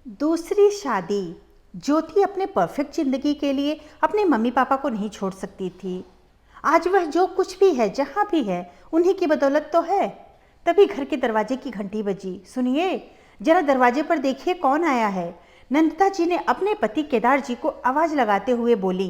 दूसरी शादी। ज्योति अपने परफेक्ट जिंदगी के लिए अपने मम्मी पापा को नहीं छोड़ सकती थी। आज वह जो कुछ भी है, जहाँ भी है, उन्हीं की बदौलत तो है। तभी घर के दरवाजे की घंटी बजी। सुनिए, जरा दरवाजे पर देखिए कौन आया है। नंदिता जी ने अपने पति केदार जी को आवाज लगाते हुए बोली।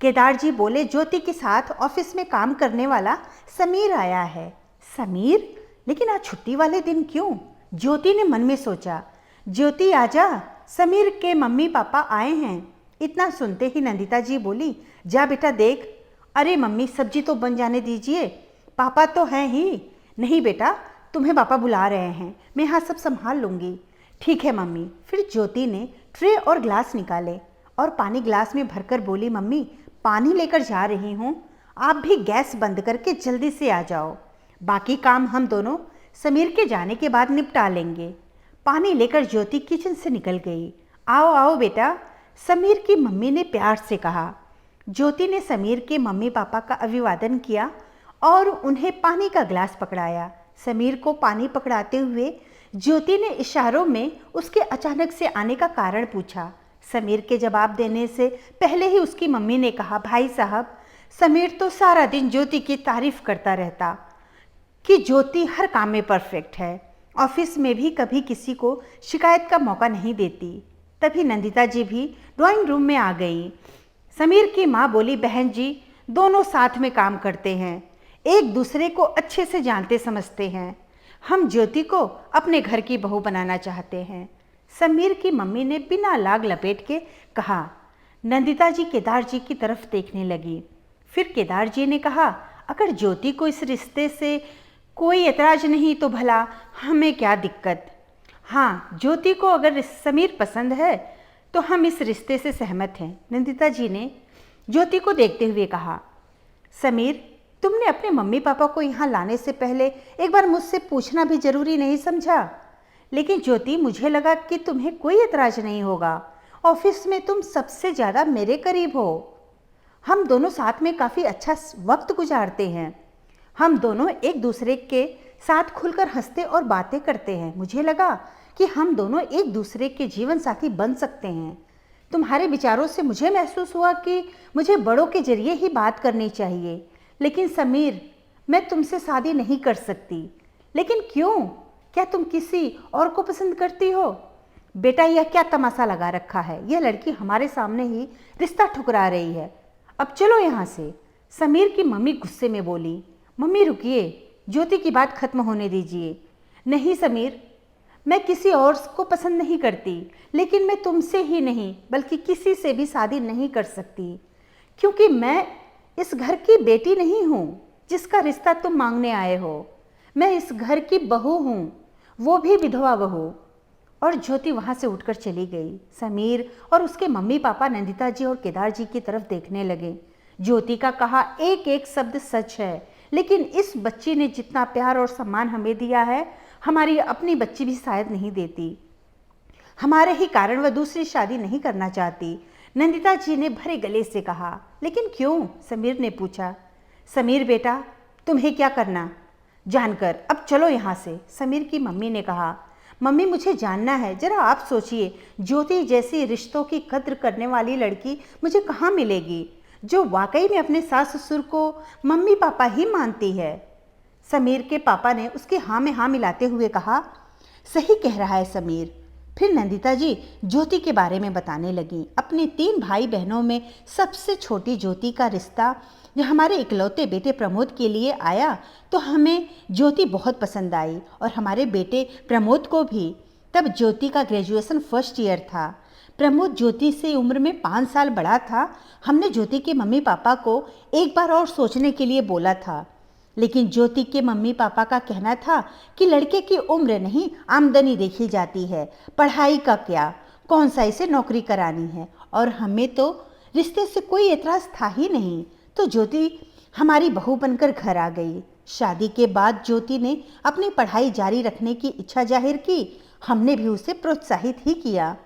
केदार जी बोले, ज्योति के साथ ऑफिस में काम करने वाला समीर आया है। समीर? लेकिन आज छुट्टी वाले दिन क्यों? ज्योति ने मन में सोचा। ज्योति आजा, समीर के मम्मी पापा आए हैं। इतना सुनते ही नंदिता जी बोली, जा बेटा देख। अरे मम्मी, सब्जी तो बन जाने दीजिए, पापा तो हैं ही। नहीं बेटा, तुम्हें पापा बुला रहे हैं, मैं यहाँ सब संभाल लूँगी। ठीक है मम्मी। फिर ज्योति ने ट्रे और ग्लास निकाले और पानी ग्लास में भरकर बोली, मम्मी पानी लेकर जा रही हूँ, आप भी गैस बंद करके जल्दी से आ जाओ। बाकी काम हम दोनों समीर के जाने के बाद निपटा लेंगे। पानी लेकर ज्योति किचन से निकल गई। आओ आओ बेटा, समीर की मम्मी ने प्यार से कहा। ज्योति ने समीर के मम्मी पापा का अभिवादन किया और उन्हें पानी का ग्लास पकड़ाया। समीर को पानी पकड़ाते हुए ज्योति ने इशारों में उसके अचानक से आने का कारण पूछा। समीर के जवाब देने से पहले ही उसकी मम्मी ने कहा, भाई साहब, समीर तो सारा दिन ज्योति की तारीफ करता रहता कि ज्योति हर काम में परफेक्ट है, ऑफिस में भी कभी किसी को शिकायत का मौका नहीं देती। तभी नंदिता जी भी ड्राइंग रूम में आ गई। समीर की माँ बोली, बहन जी दोनों साथ में काम करते हैं, एक दूसरे को अच्छे से जानते समझते हैं। हम ज्योति को अपने घर की बहू बनाना चाहते हैं। समीर की मम्मी ने बिना लाग लपेट के कहा। नंदिता जी केदार जी की तरफ देखने लगी। फिर केदार जी ने कहा, अगर ज्योति को इस रिश्ते से कोई एतराज नहीं तो भला हमें क्या दिक्कत। हाँ, ज्योति को अगर समीर पसंद है तो हम इस रिश्ते से सहमत हैं। नंदिता जी ने ज्योति को देखते हुए कहा, समीर, तुमने अपने मम्मी पापा को यहाँ लाने से पहले एक बार मुझसे पूछना भी जरूरी नहीं समझा? लेकिन ज्योति, मुझे लगा कि तुम्हें कोई एतराज नहीं होगा। ऑफिस में तुम सबसे ज़्यादा मेरे करीब हो। हम दोनों साथ में काफ़ी अच्छा वक्त गुजारते हैं। हम दोनों एक दूसरे के साथ खुलकर हंसते और बातें करते हैं। मुझे लगा कि हम दोनों एक दूसरे के जीवन साथी बन सकते हैं। तुम्हारे विचारों से मुझे महसूस हुआ कि मुझे बड़ों के जरिए ही बात करनी चाहिए। लेकिन समीर, मैं तुमसे शादी नहीं कर सकती। लेकिन क्यों? क्या तुम किसी और को पसंद करती हो? बेटा, यह क्या तमाशा लगा रखा है? यह लड़की हमारे सामने ही रिश्ता ठुकरा रही है। अब चलो यहाँ से। समीर की मम्मी गुस्से में बोली। मम्मी रुकिए, ज्योति की बात खत्म होने दीजिए। नहीं समीर, मैं किसी और को पसंद नहीं करती, लेकिन मैं तुमसे ही नहीं बल्कि किसी से भी शादी नहीं कर सकती, क्योंकि मैं इस घर की बेटी नहीं हूँ जिसका रिश्ता तुम मांगने आए हो। मैं इस घर की बहू हूँ, वो भी विधवा बहू। और ज्योति वहाँ से उठकर चली गई। समीर और उसके मम्मी पापा नंदिता जी और केदार जी की तरफ देखने लगे। ज्योति का कहा एक एक शब्द सच है, लेकिन इस बच्ची ने जितना प्यार और सम्मान हमें दिया है, हमारी अपनी बच्ची भी शायद नहीं देती। हमारे ही कारण वह दूसरी शादी नहीं करना चाहती। नंदिता जी ने भरे गले से कहा। लेकिन क्यों? समीर ने पूछा। समीर बेटा, तुम्हें क्या करना जानकर अब चलो यहाँ से, समीर की मम्मी ने कहा। मम्मी, मुझे जानना है, जरा आप सोचिए, ज्योति जैसी रिश्तों की कद्र करने वाली लड़की मुझे कहाँ मिलेगी, जो वाकई में अपने सास ससुर को मम्मी पापा ही मानती है। समीर के पापा ने उसके हाँ में हाँ मिलाते हुए कहा, सही कह रहा है समीर। फिर नंदिता जी ज्योति के बारे में बताने लगी। अपने 3 भाई बहनों में सबसे छोटी ज्योति का रिश्ता जो हमारे इकलौते बेटे प्रमोद के लिए आया तो हमें ज्योति बहुत पसंद आई, और हमारे बेटे प्रमोद को भी। तब ज्योति का ग्रेजुएशन फर्स्ट ईयर था। प्रमोद ज्योति से उम्र में 5 साल बड़ा था। हमने ज्योति के मम्मी पापा को एक बार और सोचने के लिए बोला था, लेकिन ज्योति के मम्मी पापा का कहना था कि लड़के की उम्र नहीं, आमदनी देखी जाती है, पढ़ाई का क्या, कौन सा इसे नौकरी करानी है। और हमें तो रिश्ते से कोई एतराज़ था ही नहीं। तो ज्योति हमारी बहू बनकर घर आ गई। शादी के बाद ज्योति ने अपनी पढ़ाई जारी रखने की इच्छा जाहिर की। हमने भी उसे प्रोत्साहित ही किया।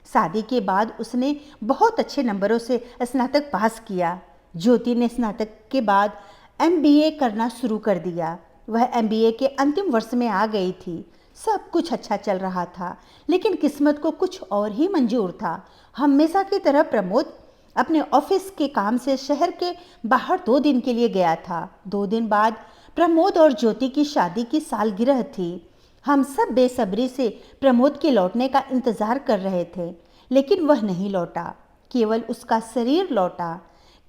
शादी के बाद उसने बहुत अच्छे नंबरों से स्नातक पास किया। ज्योति ने स्नातक के बाद MBA करना शुरू कर दिया। वह MBA के अंतिम वर्ष में आ गई थी। सब कुछ अच्छा चल रहा था, लेकिन किस्मत को कुछ और ही मंजूर था। हमेशा की तरह प्रमोद अपने ऑफिस के काम से शहर के बाहर 2 दिन के लिए गया था। 2 दिन बाद प्रमोद और ज्योति की शादी की सालगिरह थी। हम सब बेसब्री से प्रमोद के लौटने का इंतजार कर रहे थे, लेकिन वह नहीं लौटा, केवल उसका शरीर लौटा।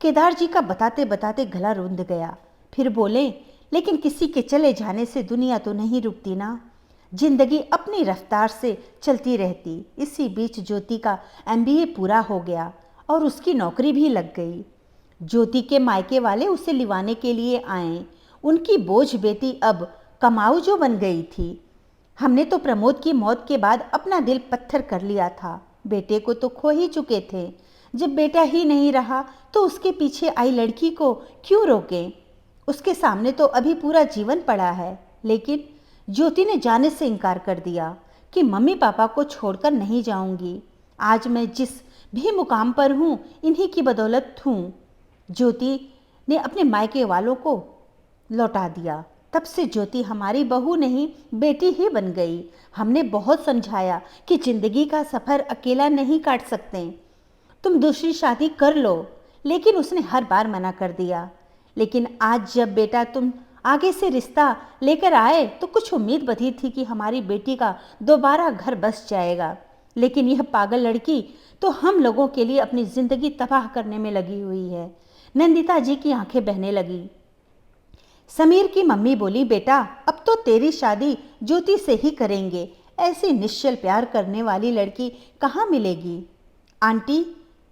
केदार जी का बताते बताते गला रुंध गया। फिर बोले, लेकिन किसी के चले जाने से दुनिया तो नहीं रुकती ना, जिंदगी अपनी रफ्तार से चलती रहती। इसी बीच ज्योति का MBA पूरा हो गया और उसकी नौकरी भी लग गई। ज्योति के मायके वाले उसे लिवाने के लिए आए। उनकी बोझ बेटी अब कमाऊ जो बन गई थी। हमने तो प्रमोद की मौत के बाद अपना दिल पत्थर कर लिया था। बेटे को तो खो ही चुके थे, जब बेटा ही नहीं रहा तो उसके पीछे आई लड़की को क्यों रोकें? उसके सामने तो अभी पूरा जीवन पड़ा है। लेकिन ज्योति ने जाने से इनकार कर दिया कि मम्मी पापा को छोड़कर नहीं जाऊंगी। आज मैं जिस भी मुकाम पर हूँ इन्हीं की बदौलत हूँ। ज्योति ने अपने मायके वालों को लौटा दिया। तब से ज्योति हमारी बहू नहीं, बेटी ही बन गई। हमने बहुत समझाया कि जिंदगी का सफ़र अकेला नहीं काट सकते, तुम दूसरी शादी कर लो, लेकिन उसने हर बार मना कर दिया। लेकिन आज जब बेटा तुम आगे से रिश्ता लेकर आए तो कुछ उम्मीद बंधी थी कि हमारी बेटी का दोबारा घर बस जाएगा। लेकिन यह पागल लड़की तो हम लोगों के लिए अपनी ज़िंदगी तबाह करने में लगी हुई है। नंदिता जी की आंखें बहने लगी। समीर की मम्मी बोली, बेटा अब तो तेरी शादी ज्योति से ही करेंगे, ऐसी निश्चल प्यार करने वाली लड़की कहाँ मिलेगी। आंटी,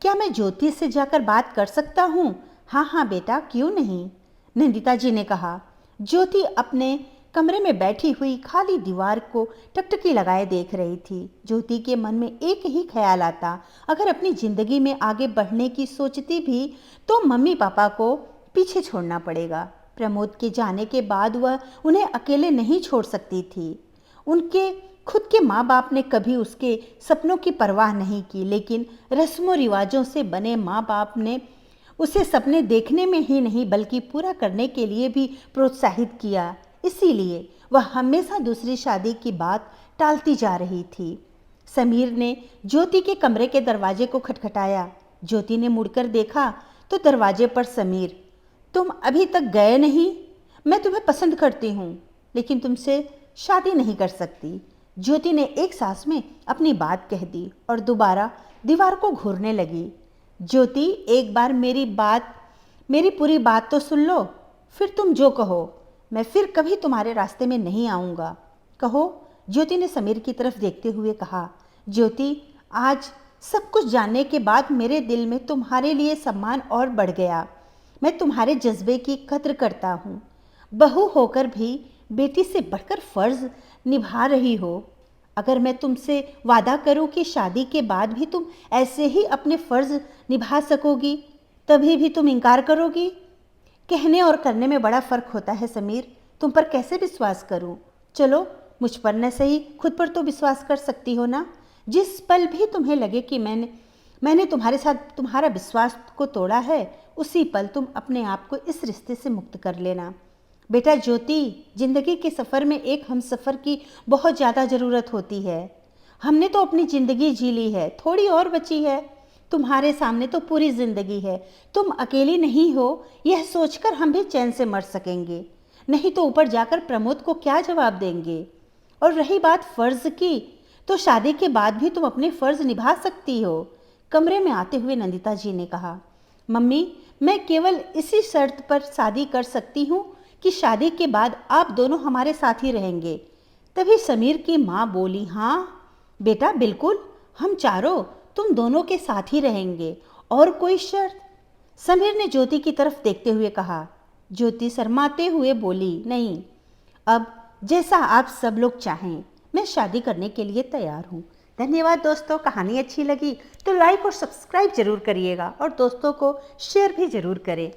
क्या मैं ज्योति से जाकर बात कर सकता हूँ? हाँ हाँ बेटा, क्यों नहीं, नंदिता जी ने कहा। ज्योति अपने कमरे में बैठी हुई खाली दीवार को टकटकी लगाए देख रही थी। ज्योति के मन में एक ही ख्याल आता, अगर अपनी ज़िंदगी में आगे बढ़ने की सोचती भी तो मम्मी पापा को पीछे छोड़ना पड़ेगा। प्रमोद के जाने के बाद वह उन्हें अकेले नहीं छोड़ सकती थी। उनके खुद के माँ बाप ने कभी उसके सपनों की परवाह नहीं की, लेकिन रस्मों रिवाजों से बने माँ बाप ने उसे सपने देखने में ही नहीं बल्कि पूरा करने के लिए भी प्रोत्साहित किया। इसीलिए वह हमेशा दूसरी शादी की बात टालती जा रही थी। समीर ने ज्योति के कमरे के दरवाजे को खटखटाया। ज्योति ने मुड़कर देखा तो दरवाजे पर समीर। तुम अभी तक गए नहीं? मैं तुम्हें पसंद करती हूँ, लेकिन तुमसे शादी नहीं कर सकती। ज्योति ने एक सांस में अपनी बात कह दी और दोबारा दीवार को घूरने लगी। ज्योति, एक बार मेरी पूरी बात तो सुन लो, फिर तुम जो कहो। मैं फिर कभी तुम्हारे रास्ते में नहीं आऊँगा। कहो, ज्योति ने समीर की तरफ देखते हुए कहा। ज्योति, आज सब कुछ जानने के बाद मेरे दिल में तुम्हारे लिए सम्मान और बढ़ गया। मैं तुम्हारे जज्बे की कद्र करता हूँ। बहू होकर भी बेटी से बढ़कर फ़र्ज़ निभा रही हो। अगर मैं तुमसे वादा करूं कि शादी के बाद भी तुम ऐसे ही अपने फ़र्ज़ निभा सकोगी, तभी भी तुम इनकार करोगी? कहने और करने में बड़ा फ़र्क होता है समीर, तुम पर कैसे विश्वास करूं? चलो, मुझ पर न सही खुद पर तो विश्वास कर सकती हो ना। जिस पल भी तुम्हें लगे कि मैंने तुम्हारे साथ तुम्हारा विश्वास को तोड़ा है, उसी पल तुम अपने आप को इस रिश्ते से मुक्त कर लेना। बेटा ज्योति, ज़िंदगी के सफ़र में एक हमसफ़र की बहुत ज़्यादा ज़रूरत होती है। हमने तो अपनी ज़िंदगी जी ली है, थोड़ी और बची है। तुम्हारे सामने तो पूरी ज़िंदगी है। तुम अकेली नहीं हो, यह सोचकर हम भी चैन से मर सकेंगे। नहीं तो ऊपर जाकर प्रमोद को क्या जवाब देंगे? और रही बात फ़र्ज़ की, तो शादी के बाद भी तुम अपने फ़र्ज़ निभा सकती हो। कमरे में आते हुए नंदिता जी ने कहा, मम्मी, मैं केवल इसी शर्त पर शादी कर सकती हूँ कि शादी के बाद आप दोनों हमारे साथ ही रहेंगे। तभी समीर की माँ बोली, हाँ बेटा, बिल्कुल, हम चारों तुम दोनों के साथ ही रहेंगे। और कोई शर्त? समीर ने ज्योति की तरफ देखते हुए कहा। ज्योति शर्माते हुए बोली, नहीं, अब जैसा आप सब लोग चाहें, मैं शादी करने के लिए तैयार हूँ। धन्यवाद दोस्तों, कहानी अच्छी लगी तो लाइक और सब्सक्राइब जरूर करिएगा और दोस्तों को शेयर भी जरूर करें।